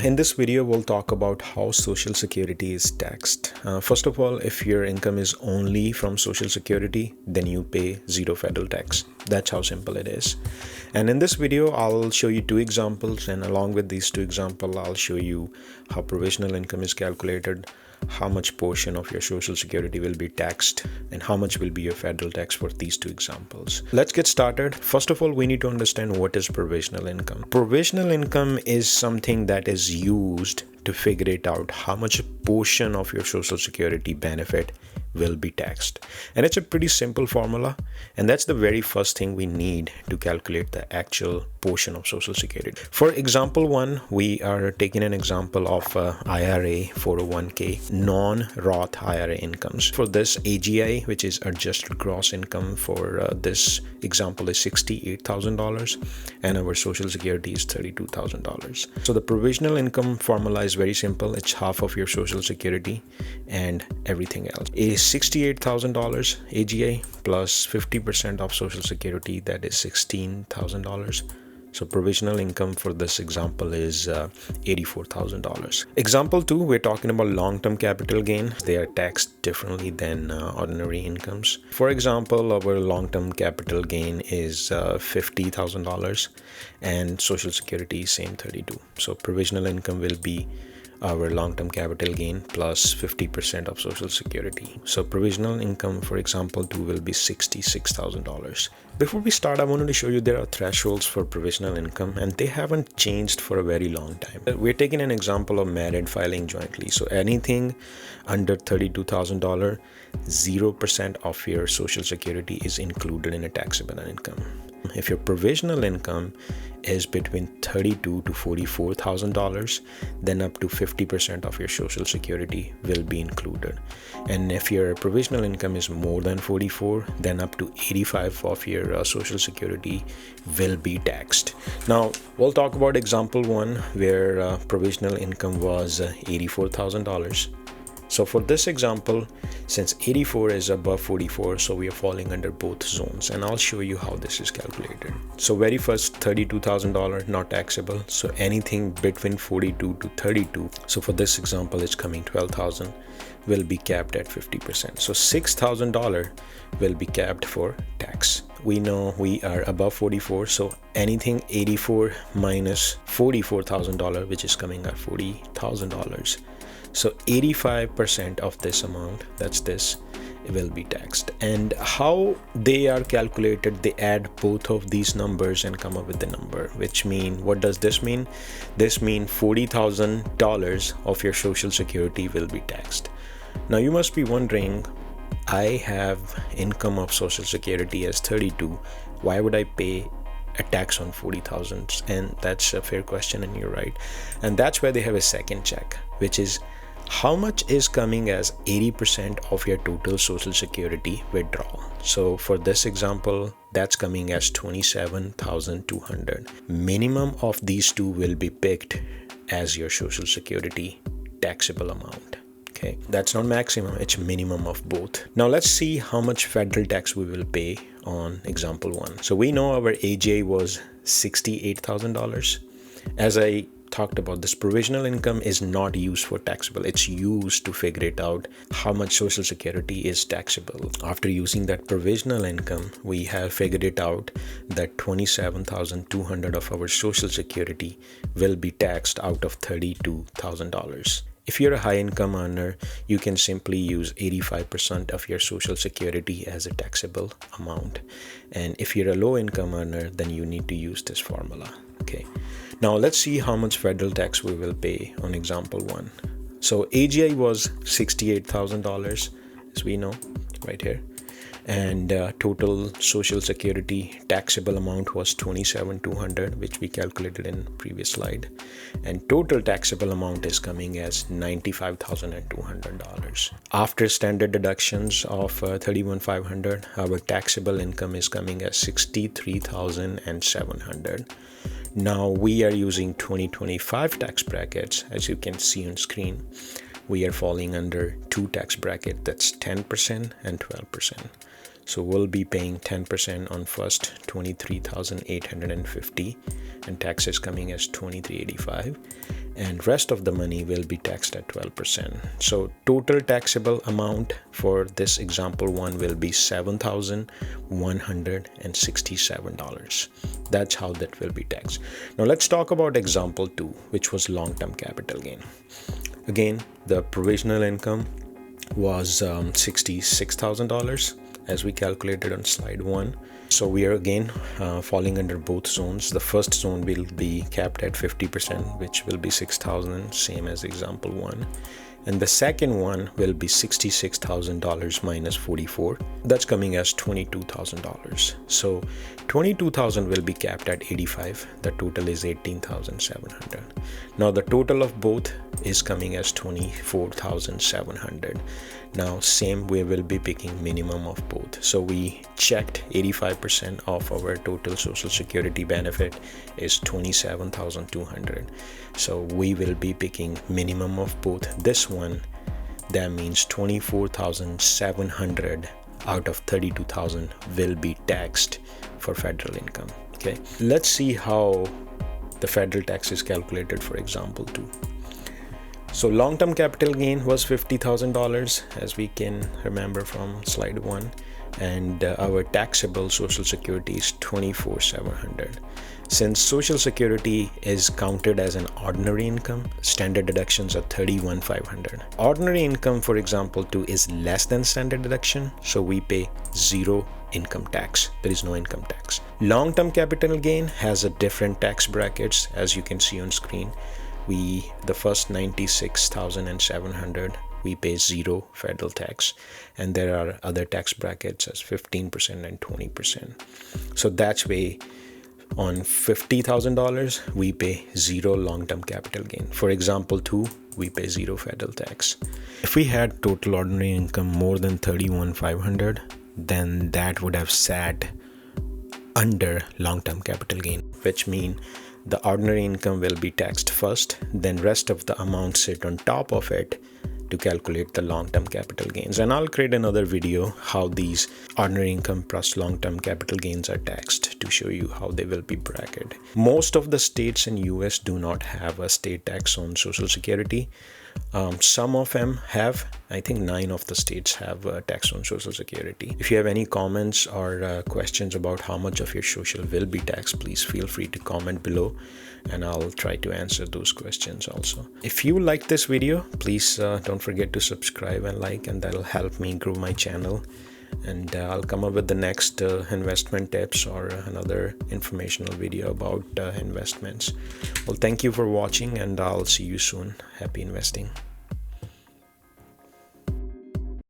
In this video, we'll talk about how Social Security is taxed. First of all, if your income is only from Social Security, then you pay zero federal tax. That's how simple it is. And in this video, I'll show you two examples, and along with these two examples, I'll show you how provisional income is calculated, how much portion of your Social Security will be taxed, and how much will be your federal tax for these two examples. Let's get started. First of all, we need to understand what is provisional income. Provisional income is something that is used to figure it out how much portion of your Social Security benefit will be taxed. And it's a pretty simple formula, and that's the very first thing we need to calculate the actual portion of Social Security. For example one, we are taking an example of IRA, 401k, non-Roth IRA incomes. For this, AGI, which is adjusted gross income for this example, is $68,000, and our Social Security is $32,000. So the provisional income formula is very simple. It's half of your Social Security and everything else. Is $68,000 AGI plus 50% of Social Security, that is $16,000. So provisional income for this example is $84,000. Example 2, we're talking about long-term capital gain. They are taxed differently than ordinary incomes. For example, our long-term capital gain is $50,000 and Social Security is same 32. So provisional income will be our long-term capital gain plus 50% of Social Security. So provisional income for example 2 will be $66,000. Before we start, I wanted to show you there are thresholds for provisional income, and they haven't changed for a very long time. We're taking an example of married filing jointly. So anything under $32,000, 0% of your Social Security is included in a taxable income. If your provisional income is between $32,000 to $44,000, then up to 50% of your Social Security will be included. And if your provisional income is more than 44, then up to 85 of your Social Security will be taxed. Now, we'll talk about example 1 where provisional income was $84,000. So for this example, since 84 is above 44, so we are falling under both zones, and I'll show you how this is calculated. So very first, $32,000 not taxable. So anything between 42 to 32. So for this example, it's coming 12,000 will be capped at 50%. So $6,000 will be capped for tax. We know we are above 44, so anything 84 minus $44,000, which is coming at $40,000. So 85% of this amount, that's this, will be taxed. And how they are calculated, they add both of these numbers and come up with the number, which mean, what does this mean? This means $40,000 of your Social Security will be taxed. Now you must be wondering, I have income of Social Security as 32. Why would I pay a tax on 40,000? And that's a fair question, and you're right. And that's why they have a second check, which is how much is coming as 80% of your total Social Security withdrawal. So for this example, that's coming as $27,200. Minimum of these two will be picked as your Social Security taxable amount. Okay, that's not maximum, it's minimum of both. Now let's see how much federal tax we will pay on example 1. So we know our AGI was $68,000. As I talked about, this provisional income is not used for taxable. It's used to figure it out how much Social Security is taxable. After using that provisional income, we have figured it out that $27,200 of our Social Security will be taxed out of $32,000. If you're a high income earner, you can simply use 85% of your Social Security as a taxable amount. And if you're a low income earner, then you need to use this formula. Okay. Now let's see how much federal tax we will pay on example 1. So AGI was $68,000, as we know, right here. And total Social Security taxable amount was $27,200, which we calculated in previous slide. And total taxable amount is coming as $95,200. After standard deductions of $31,500, our taxable income is coming as $63,700. Now we are using 2025 tax brackets, as you can see on screen. We are falling under two tax brackets, that's 10% and 12%. So we'll be paying 10% on first 23,850 and taxes coming as 2385, and rest of the money will be taxed at 12%. So total taxable amount for this example one will be $7,167. That's how that will be taxed. Now let's talk about example 2, which was long-term capital gain. Again, the provisional income was $66,000 as we calculated on slide 1. So we are again falling under both zones. The first zone will be capped at 50%, which will be 6,000, same as example 1. And the second one will be $66,000 minus 44. That's coming as $22,000. So $22,000 will be capped at 85. The total is $18,700. Now the total of both is coming as $24,700. Now same, we will be picking minimum of both. So we checked 85% of our total social security benefit is $27,200. So we will be picking minimum of both. This one, that means $24,700 out of $32,000 will be taxed for federal income. Okay, let's see how the federal tax is calculated for example 2. So long-term capital gain was $50,000, as we can remember from slide 1, and our taxable social security is $24,700. Since social security is counted as an ordinary income, standard deductions are $31,500. Ordinary income for example 2 is less than standard deduction, so we pay zero income tax. There is no income tax. Long-term capital gain has a different tax brackets, as you can see on screen. The first 96,700 we pay zero federal tax, and there are other tax brackets as 15% and 20%. So that's way on $50,000 we pay zero long-term capital gain. For example 2, we pay zero federal tax. If we had total ordinary income more than $31,500, then that would have sat under long-term capital gain, which means the ordinary income will be taxed first, then rest of the amount sit on top of it to calculate the long-term capital gains. And I'll create another video how these ordinary income plus long-term capital gains are taxed to show you how they will be bracketed. Most of the states in US do not have a state tax on social security. Some of them have. I think 9 of the states have a tax on social security. If you have any comments or questions about how much of your social will be taxed, please feel free to comment below and I'll try to answer those questions also. If you like this video, please don't forget to subscribe and like, and that'll help me grow my channel. And I'll come up with the next investment tips or another informational video about investments. Well, thank you for watching and I'll see you soon. Happy investing.